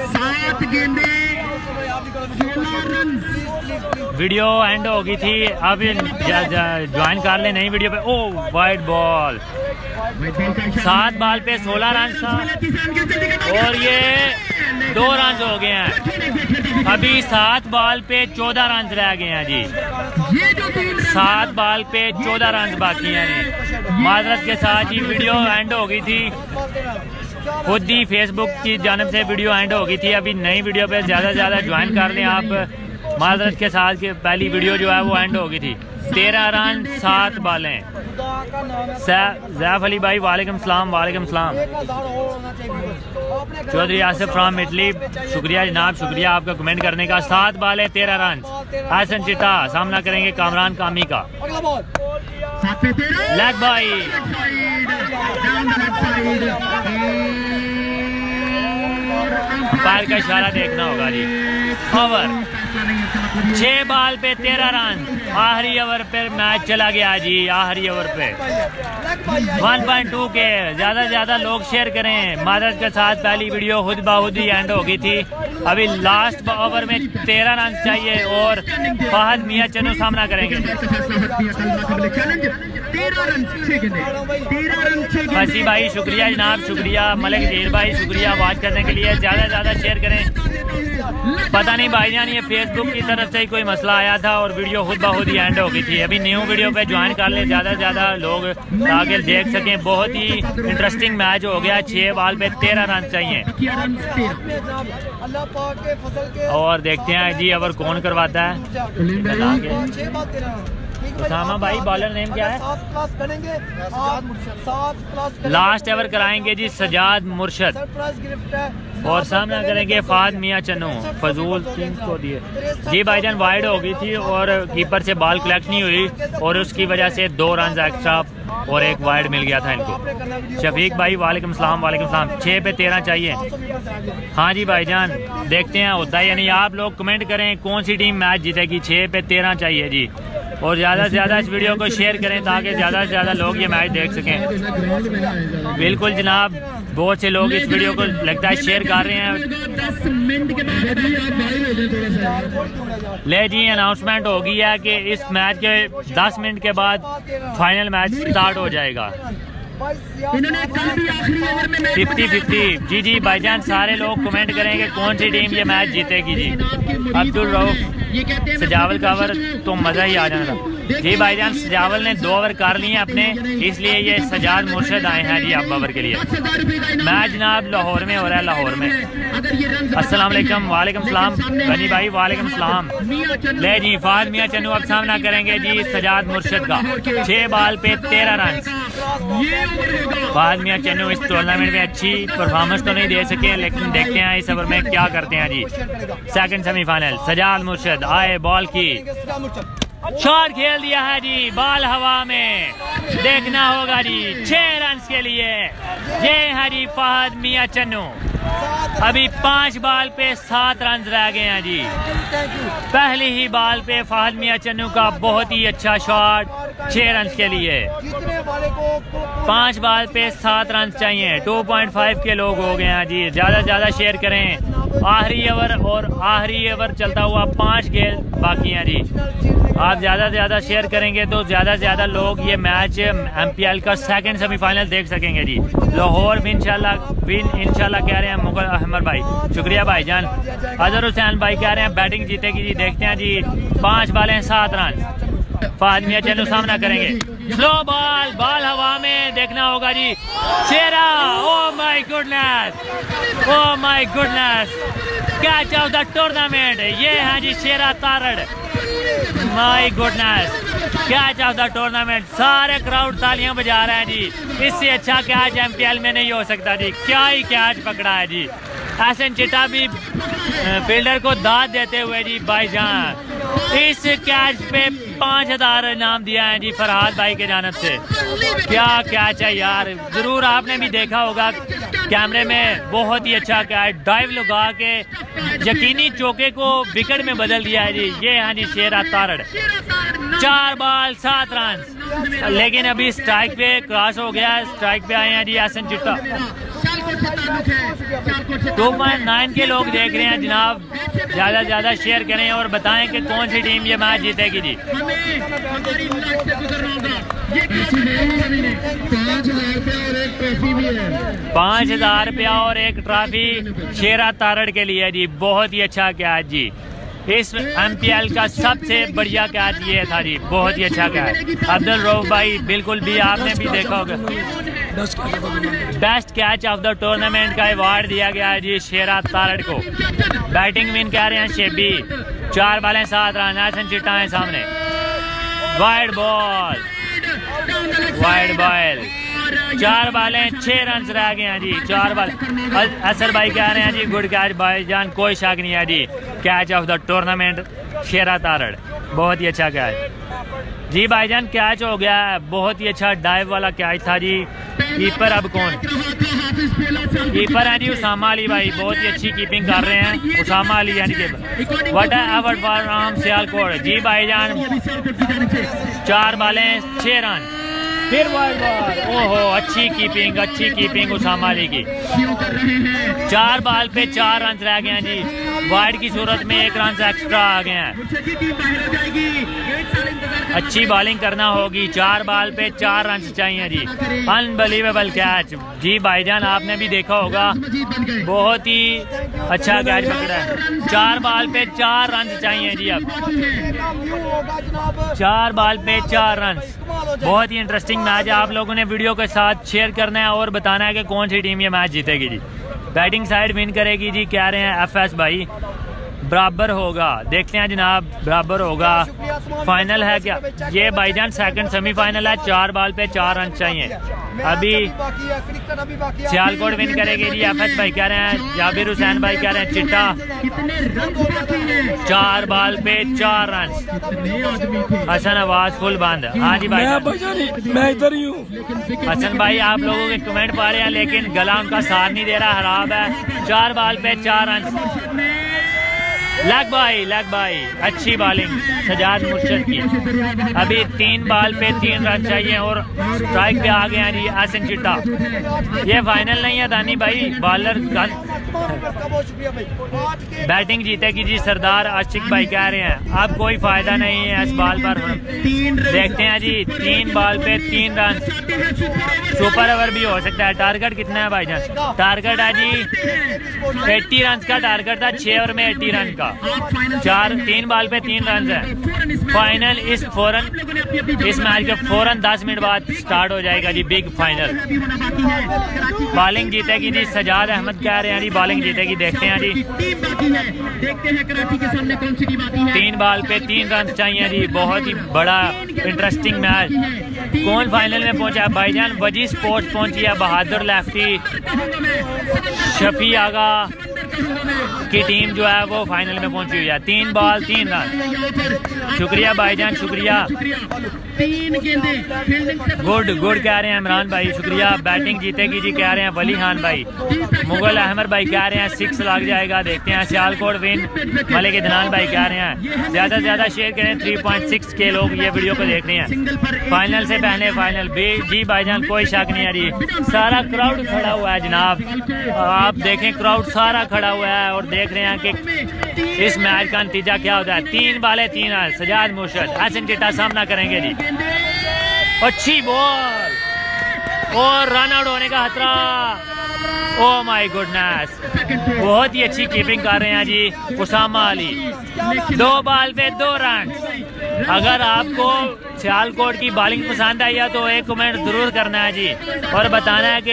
7 गेंदे 16 run. Video and हो गई थी, अब ज्वाइन कर ले नई वीडियो पे। ओ वाइड बॉल, 7 बॉल पे 16 रन था और ये 2 रन हो गए हैं। अभी 7 बॉल पे 14 रन रह गए हैं जी। 7 बॉल पे 14 रन बाकी हैं जी। माजरत के साथ जी वीडियो एंड हो गई थी, खुद ही फेसबुक की जानिब से वीडियो एंड हो गई थी। अभी नई वीडियो पे ज़्यादा से ज़्यादा ज्वाइन कर लें आप। माजरत के साथ की पहली वीडियो जो है वो एंड हो गई थी। 13 रन 7 बॉलें। जैफ अली भाई वालेकुम सलाम। वालेकुम सलाम। चौधरी आसिफ फ्राम इटली, शुक्रिया जनाब, शुक्रिया आपका कमेंट करने का। 7 बॉलें 13 रन। हसन चिट्टा सामना करेंगे कामरान कामी का। लेग भाई पैर का इशारा देखना होगा जी। ओवर 6 बॉल पे 13 रन। आखिरी ओवर पे मैच चला गया जी। आखिरी ओवर पे 1.2 के ज्यादा से ज्यादा लोग शेयर करें। मादरत के साथ पहली वीडियो खुद बाहुद ही एंड हो गई थी। अभी लास्ट ओवर में 13 रन चाहिए और फहद मियां चन्नू सामना करेंगे। फसी भाई शुक्रिया जनाब, शुक्रिया। मलिक जीर भाई शुक्रिया वॉच करने के लिए। ज़्यादा से ज़्यादा शेयर करें। पता नहीं भाईजान ये फेसबुक की तरफ से ही कोई मसला आया था और वीडियो खुद ब खुद ही एंड हो गई थी। अभी न्यू वीडियो पे ज्वाइन कर लें ज़्यादा से ज़्यादा लोग ताकि देख सकें। बहुत ही इंटरेस्टिंग मैच हो गया। 6 बॉल पे 13 रन चाहिए और देखते हैं जी ओवर कौन करवाता है। उसामा भाई बॉलर नेम क्या है? लास्ट ओवर कराएंगे जी सजाद मुर्शद और सामना करेंगे फहद मियां चन्नू। फजूल 3 को दिए जी। भाईजान वाइड हो गई थी और कीपर से बॉल कलेक्ट नहीं हुई और उसकी वजह से 2 रन एक्स्ट्रा और 1 वाइड मिल गया था इनको। शफीक भाई वालेकुम सलाम। वालेकुम सलाम। 6 पे 13 चाहिए। हाँ जी भाईजान देखते हैं होता है या नहीं। आप लोग कमेंट करें कौन सी टीम मैच जीतेगी। 6 पे 13 चाहिए जी और ज़्यादा से ज़्यादा इस वीडियो को शेयर करें ताकि ज़्यादा से ज़्यादा लोग ये मैच देख सकें। बिल्कुल जनाब, बहुत से लोग इस वीडियो को लगता है शेयर कर रहे हैं। ले जी अनाउंसमेंट हो गई है कि इस मैच के 10 मिनट के बाद फाइनल मैच स्टार्ट हो जाएगा। 50-50 जी जी भाईजान सारे लोग कमेंट करेंगे कौन सी टीम ये मैच जीतेगी जी। अब्दुल रऊफ सजावल का ओवर तो मज़ा ही आ जाना था जी। भाईजान सजावल ने 2 ओवर कर लिए अपने, इसलिए ये सजाद मुर्शद आए हैं जी अब ओवर के लिए। मैच जनाब लाहौर में हो रहा है। लाहौर में अस्सलाम वालेकुम। वालेकुम सलाम बनी भाई वालेकुम सलाम। ले जी फहद मियां चन्नू अब सामना करेंगे जी सजाद मुर्शद का। 6 बॉल पे 13 रन। फहद मियां चन्नू इस टूर्नामेंट में अच्छी परफॉर्मेंस तो नहीं दे सके लेकिन देखते हैं इस ओवर में क्या करते हैं जी। सेकंड सेमीफाइनल सजाद मुर्शद आए, बॉल की शॉट खेल दिया है जी। बॉल हवा में देखना होगा जी। 6 रन के लिए ये है जी फहद मियां चन्नू। अभी 5 बॉल पे 7 रन रह गए हैं जी। पहली ही बॉल पे फहद मियां चन्नू का बहुत ही अच्छा शॉट 6 रन के लिए। 5 बॉल पे 7 रन चाहिए। 2.5 के लोग हो गए हैं जी। ज़्यादा से ज़्यादा शेयर करें। आखिरी ओवर और आखिरी ओवर चलता हुआ 5 गेंद बाकी हैं जी। आप ज़्यादा से ज़्यादा शेयर करेंगे तो ज़्यादा से ज़्यादा लोग ये मैच MPL का सेकंड सेमीफाइनल देख सकेंगे जी। लाहौर भी इंशाल्लाह कह रहे हैं मुगल अहमद भाई, शुक्रिया भाईजान। अजहर हुसैन भाई कह रहे हैं बैटिंग जीतेगी जी। देखते हैं जी। 5 बॉलें 7 रन। फहद मियां चन्नू सामना करेंगे। स्लो बॉल, बॉल हवा में देखना होगा जी। Shera, oh my goodness, oh my goodness, catch of the tournament. ये है जी Shera Tarar. My goodness, catch of the tournament. सारे क्राउड तालियां बजा रहे हैं जी। इससे अच्छा कैच MPL में नहीं हो सकता जी। क्या ही कैच पकड़ा है जी। हसन चिट्टा भी फील्डर को दाद देते हुए जी भाईजान इस कैच पे 5000 इनाम दिया है जी फरहाद भाई के जानब से। क्या कैच है यार, जरूर आपने भी देखा होगा कैमरे में। बहुत ही अच्छा कैच, डाइव लगा के यकीनी चौके को विकेट में बदल दिया है जी। ये है जी शेरा तारड़। 4 ball 7 run. लेकिन अभी स्ट्राइक पे क्रॉस हो गया, स्ट्राइक पे आए हैं जी हसन चिट्टा। 2.9 के लोग देख रहे हैं जनाब, ज़्यादा से ज़्यादा शेयर करें और बताएं कि कौन सी टीम ये मैच जीतेगी जी। 5,000 रुपया और एक ट्रॉफी शेरा तारड़ के लिए जी। बहुत ही अच्छा कैच जी, इस MPL का सबसे बढ़िया कैच ये था जी, बहुत ही अच्छा कैच। अब्दुल रऊफ भाई बिल्कुल भी आपने भी देखा होगा, best catch of the tournament का अवार्ड दिया गया है जी शेरा तारड़ को। बैटिंग विन कह रहे हैं शेबी, 4 बालें 7 रन, हसन चिट्टा है सामने, वाइड बॉल, वाइड बॉल, 4 बालें 6 रन रह गए हैं जी, 4 बाल। असर भाई कह रहे हैं जी गुड कैच भाईजान, कोई शक नहीं है जी, कैच ऑफ द टूर्नामेंट शेरा तारड़, बहुत ही अच्छा कैच जी भाईजान। कैच हो गया है, बहुत ही अच्छा डाइव वाला कैच था जी। कीपर अब कौन, कीपर है जी उसामा अली भाई, बहुत ही अच्छी कीपिंग कर रहे हैं उसामा अली यानी कि whatever for Ram Sialkot ji भाईजान। 4 बालें 6 रन, फिर वाइड बॉल, ओहो अच्छी कीपिंग उसामा अली की। 4 बाल पे 4 रन रह गए हैं जी, वाइड की सूरत में 1 रन एक्स्ट्रा आ गए हैं। अच्छी बॉलिंग करना होगी, 4 बाल पे 4 रन चाहिए जी। अनबिलीवेबल कैच जी भाईजान, आपने भी देखा होगा, बहुत ही अच्छा कैच पकड़ा है। 4 बाल पे 4 रन चाहिए जी, अब 4 बाल पे 4 रन। बहुत ही इंटरेस्टिंग मैच है, आप लोगों ने वीडियो के साथ शेयर करना है और बताना है कि कौन सी टीम ये मैच जीतेगी जी। बैटिंग साइड विन करेगी जी, कह रहे हैं FS भाई। बराबर होगा, देखते हैं जनाब, बराबर होगा। फाइनल है क्या ये भाईजान? सेकंड सेमीफाइनल है, 4 बाल पे 4 रन चाहिए। अभी सियालकोट विन करेगी जी, FS भाई कह रहे हैं, जाबिर हुसैन भाई कह रहे हैं चिट्टा 4 बाल पे 4 रन। हसन आवाज फुल बंद। हाँ जी भाई, मैं इधर ही हूँ। हसन भाई आप लोगों के कमेंट पा रहे हैं लेकिन गला उनका साथ नहीं दे रहा, खराब है। 4 बाल पे 4 रन। लेग बाई अच्छी बॉलिंग सजाद मुर्शद की। अभी 3 बाल पे 3 रन चाहिए और स्ट्राइक पे आ गए हैं जी हसन चिट्टा। ये फाइनल नहीं है दानी भाई, बॉलर बैटिंग जीतेगी जी सरदार आशिक भाई कह रहे हैं। अब कोई फायदा नहीं है इस बॉल पर, देखते हैं जी। 3 बाल पे 3 रन, सुपर ओवर भी हो सकता है। टारगेट कितना है भाईजान? टारगेट है जी 80 रन का टारगेट था, 6 ओवर में 80 रन का। 3 बाल पे 3 रन है। फाइनल इस मैच के फौरन 10 मिनट बाद स्टार्ट हो जाएगा जी, बिग फाइनल। बॉलिंग जीतेगी जी सजाद अहमद कह रहे हैं जी, बॉलिंग जीतेगी, देखते हैं जी। 3 बाल पे 3 रन चाहिए जी, बहुत ही बड़ा इंटरेस्टिंग मैच। कौन फाइनल में पहुंचा है भाईजान? वजी स्पोर्ट्स पहुंची है, बहादुर लेफ्टी, शफी आगा की टीम जो है वो फाइनल में पहुंची हुई है। 3 बाल 3 रन। शुक्रिया भाईजान, शुक्रिया। गुड कह रहे हैं इमरान भाई, शुक्रिया। बैटिंग जीतेगी जी कह रहे हैं वली खान भाई। मुगल अहमद भाई कह रहे हैं 6 लग जाएगा, देखते हैं। सियालकोट विन मलिक इदनान भाई कह रहे हैं ज़्यादा से ज़्यादा शेयर करें। 3.6 के लोग ये वीडियो को देख रहे हैं। फाइनल से पहले फाइनल जी भाईजान, कोई शक नहीं है जी। सारा क्राउड खड़ा हुआ है जनाब, आप देखें क्राउड सारा खड़ा हुआ है और देख रहे हैं कि इस मैच का नतीजा क्या होता है। 3 बाले 3 रन, सजाद मुर्शद हसन चिट्टा सामना करेंगे जी। अच्छी बॉल और रन आउट होने का खतरा। ओह माय गुडनेस, बहुत ही अच्छी कीपिंग कर रहे हैं जी उसामा अली। 2 बाल पे 2 रन। अगर आपको सियालकोट की बॉलिंग पसंद आई है तो एक कमेंट जरूर करना है जी और बताना है कि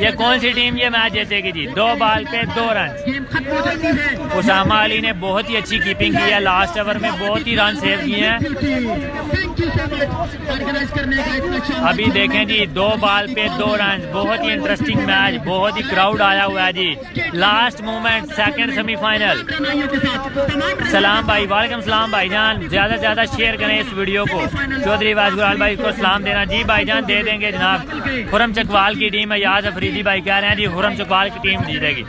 ये कौन सी टीम ये मैच जीतेगी जी। 2 बाल पे 2 रन। उसामा अली ने बहुत ही अच्छी कीपिंग की है, लास्ट ओवर में बहुत ही रन सेव किए हैं। अभी देखें जी 2 बाल पे 2 रन, बहुत ही इंटरेस्टिंग मैच, बहुत ही क्राउड आया हुआ है जी। Last moment second semifinal. सलाम भाई, वालेकुम सलाम भाईजान, ज्यादा से ज्यादा शेयर करें इस वीडियो को। चौधरी वाजगुराल भाई को सलाम देना जी भाईजान, दे देंगे जनाब। हुरम चकवाल की टीम है, याद अफरीदी भाई कह रहे हैं जी हुरम चकवाल की टीम जीतेगी।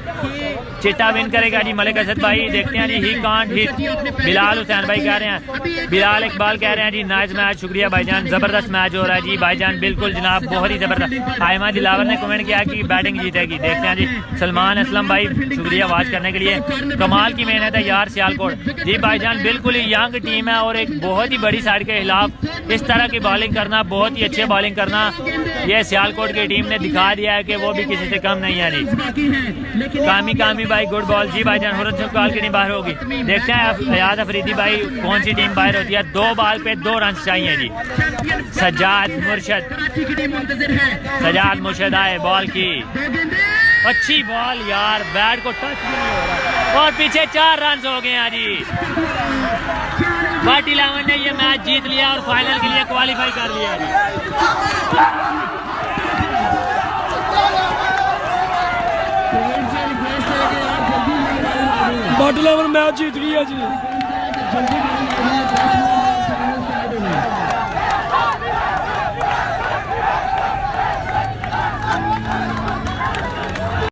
चिट्टा विन करेगा जी मलिक असद भाई। देखते हैं जी he can't hit. Bilal Hussain भाई कह रहे हैं, बिलाल इकबाल कह रहे हैं जी नाइस मैच, शुक्रिया भाईजान, जबरदस्त मैच हो रहा है जी भाईजान, बिल्कुल जनाब बहुत ही जबरदस्त। आयमा दिलावर ने कमेंट किया कि बैटिंग जीतेगी। देखते हैं जी सलमान असलम भाई शुक्रिया वाच करने के लिए। कमाल की मेहनत है यार सियालकोट जी भाईजान, बिल्कुल ही यंग टीम है और एक बहुत ही बड़ी साइड के खिलाफ इस तरह की बॉलिंग करना, बहुत ही अच्छी बॉलिंग करना, ये सियालकोट की टीम ने दिखा दिया है कि वो भी किसी से कम नहीं है जी। कामी कामी भाई गुड बॉल जी भाईजान। हुरत कॉल की टीम बाहर होगी। देखते हैं अयाद अफरीदी भाई कौन सी टीम बाहर होती है। 2 बॉल पे 2 रन चाहिए जी। सजाद मुर्शद आए, बॉल की अच्छी बॉल यार, बैट को टच भी नहीं हो रहा और पीछे 4 रन हो गए हैं जी। बट 11 ने ये मैच जीत लिया और फाइनल के लिए क्वालिफाई कर लिया जी। बट 11 मैच जीत गया जी।